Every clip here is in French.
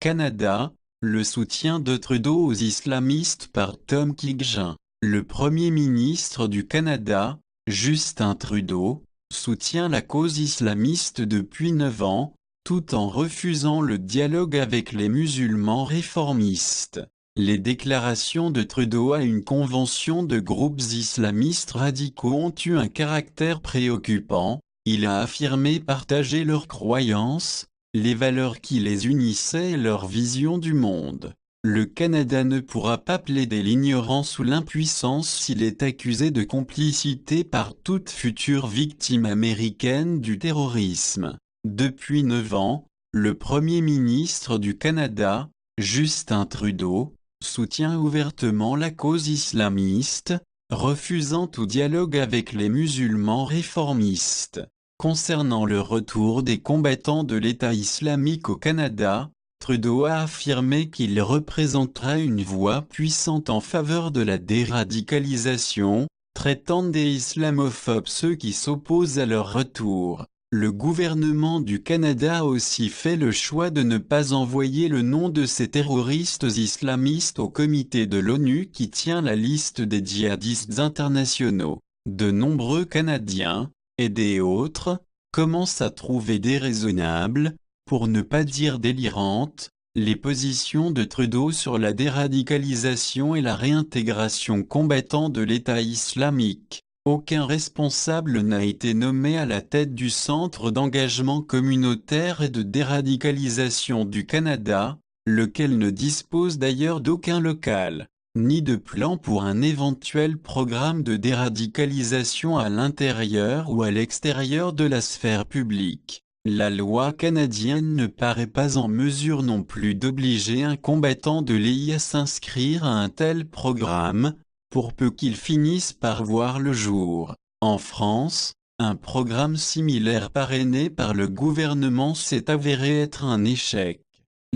Canada, le soutien de Trudeau aux islamistes par Tom Clegin. Le Premier ministre du Canada, Justin Trudeau, soutient la cause islamiste depuis 9 ans, tout en refusant le dialogue avec les musulmans réformistes. Les déclarations de Trudeau à une convention de groupes islamistes radicaux ont eu un caractère préoccupant. Il a affirmé partager leurs croyances, les valeurs qui les unissaient et leur vision du monde. Le Canada ne pourra pas plaider l'ignorance ou l'impuissance s'il est accusé de complicité par toute future victime américaine du terrorisme. Depuis 9 ans, le Premier ministre du Canada, Justin Trudeau, soutient ouvertement la cause islamiste, refusant tout dialogue avec les musulmans réformistes. Concernant le retour des combattants de l'État islamique au Canada, Trudeau a affirmé qu'il représentera une voix puissante en faveur de la déradicalisation, traitant des islamophobes ceux qui s'opposent à leur retour. Le gouvernement du Canada a aussi fait le choix de ne pas envoyer le nom de ces terroristes islamistes au comité de l'ONU qui tient la liste des djihadistes internationaux. De nombreux Canadiens, et des autres, commencent à trouver déraisonnables, pour ne pas dire délirantes, les positions de Trudeau sur la déradicalisation et la réintégration combattant de l'État islamique. Aucun responsable n'a été nommé à la tête du Centre d'engagement communautaire et de déradicalisation du Canada, lequel ne dispose d'ailleurs d'aucun local, ni de plan pour un éventuel programme de déradicalisation à l'intérieur ou à l'extérieur de la sphère publique. La loi canadienne ne paraît pas en mesure non plus d'obliger un combattant de l'EI à s'inscrire à un tel programme, pour peu qu'il finisse par voir le jour. En France, un programme similaire parrainé par le gouvernement s'est avéré être un échec.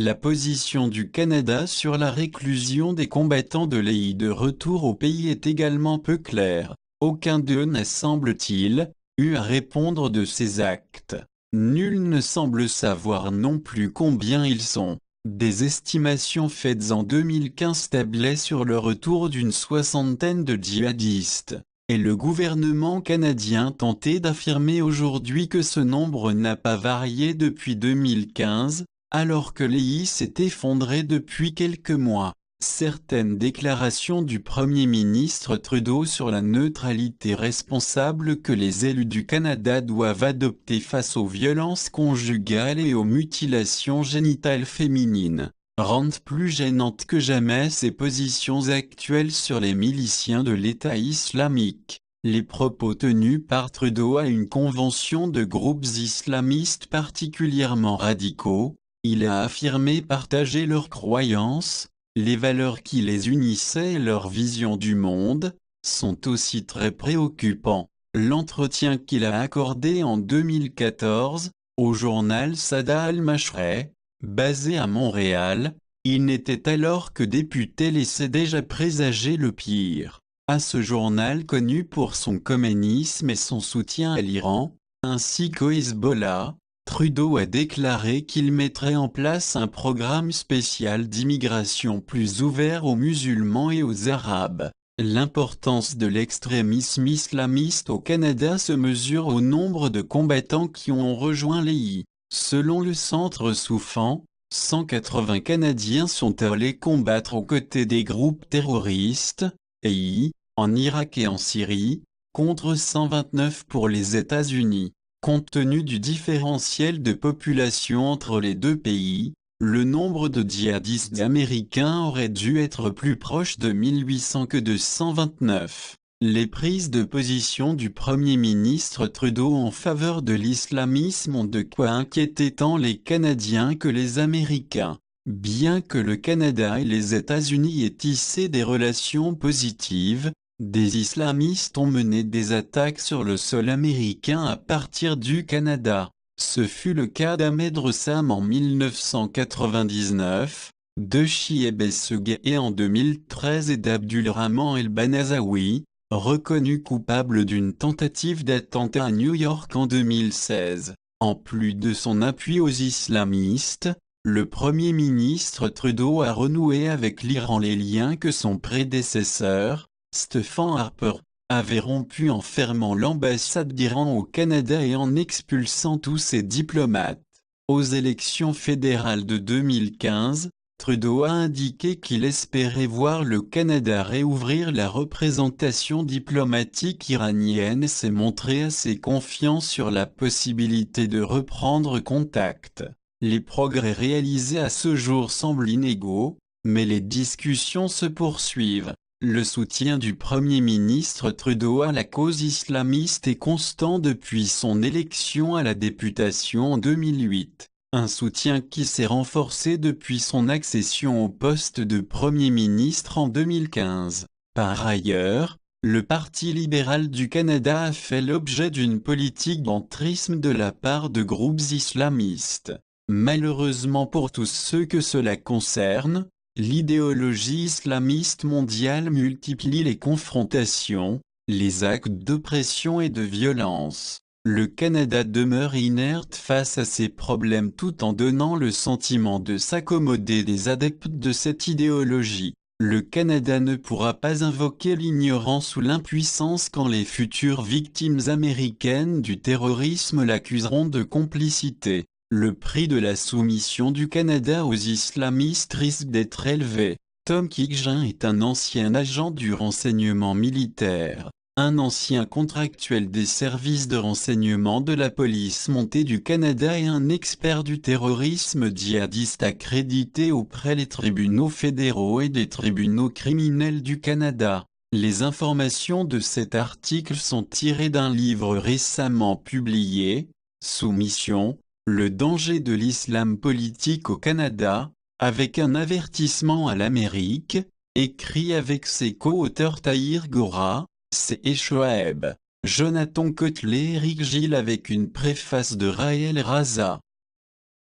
La position du Canada sur la réclusion des combattants de l'EI de retour au pays est également peu claire. Aucun d'eux n'a, semble-t-il, eu à répondre de ces actes. Nul ne semble savoir non plus combien ils sont. Des estimations faites en 2015 tablaient sur le retour d'une soixantaine de djihadistes, et le gouvernement canadien tentait d'affirmer aujourd'hui que ce nombre n'a pas varié depuis 2015, alors que l'EI s'est effondré depuis quelques mois. Certaines déclarations du Premier ministre Trudeau sur la neutralité responsable que les élus du Canada doivent adopter face aux violences conjugales et aux mutilations génitales féminines, rendent plus gênantes que jamais ces positions actuelles sur les miliciens de l'État islamique. Les propos tenus par Trudeau à une convention de groupes islamistes particulièrement radicaux, il a affirmé partager leurs croyances, les valeurs qui les unissaient et leur vision du monde, sont aussi très préoccupants. L'entretien qu'il a accordé en 2014, au journal Sada Al-Mashri, basé à Montréal, il n'était alors que député laissait déjà présager le pire. À ce journal connu pour son communisme et son soutien à l'Iran, ainsi qu'au Hezbollah, Trudeau a déclaré qu'il mettrait en place un programme spécial d'immigration plus ouvert aux musulmans et aux arabes. L'importance de l'extrémisme islamiste au Canada se mesure au nombre de combattants qui ont rejoint l'EI. Selon le centre Soufan, 180 Canadiens sont allés combattre aux côtés des groupes terroristes, EI, en Irak et en Syrie, contre 129 pour les États-Unis. Compte tenu du différentiel de population entre les deux pays, le nombre de djihadistes américains aurait dû être plus proche de 1800 que de 129. Les prises de position du Premier ministre Trudeau en faveur de l'islamisme ont de quoi inquiéter tant les Canadiens que les Américains. Bien que le Canada et les États-Unis aient tissé des relations positives, des islamistes ont mené des attaques sur le sol américain à partir du Canada. Ce fut le cas d'Ahmed Ressam en 1999, de Chieb Segué en 2013 et d'Abdulrahman El-Banazawi, reconnu coupable d'une tentative d'attentat à New York en 2016. En plus de son appui aux islamistes, Le Premier ministre Trudeau a renoué avec l'Iran les liens que son prédécesseur, Stephen Harper, avait rompus en fermant l'ambassade d'Iran au Canada et en expulsant tous ses diplomates. Aux élections fédérales de 2015, Trudeau a indiqué qu'il espérait voir le Canada réouvrir la représentation diplomatique iranienne et s'est montré assez confiant sur la possibilité de reprendre contact. Les progrès réalisés à ce jour semblent inégaux, mais les discussions se poursuivent. Le soutien du Premier ministre Trudeau à la cause islamiste est constant depuis son élection à la députation en 2008. Un soutien qui s'est renforcé depuis son accession au poste de Premier ministre en 2015. Par ailleurs, le Parti libéral du Canada a fait l'objet d'une politique d'entrisme de la part de groupes islamistes. Malheureusement pour tous ceux que cela concerne, l'idéologie islamiste mondiale multiplie les confrontations, les actes d'oppression et de violence. Le Canada demeure inerte face à ces problèmes tout en donnant le sentiment de s'accommoder des adeptes de cette idéologie. Le Canada ne pourra pas invoquer l'ignorance ou l'impuissance quand les futures victimes américaines du terrorisme l'accuseront de complicité. Le prix de la soumission du Canada aux islamistes risque d'être élevé. Tom Quiggin est un ancien agent du renseignement militaire, un ancien contractuel des services de renseignement de la police montée du Canada et un expert du terrorisme djihadiste accrédité auprès des tribunaux fédéraux et des tribunaux criminels du Canada. Les informations de cet article sont tirées d'un livre récemment publié, Soumission, le danger de l'islam politique au Canada, avec un avertissement à l'Amérique, écrit avec ses co-auteurs Tahir Gora, C. Shoaib, Jonathan Cottelet et Eric Gilles avec une préface de Raël Raza.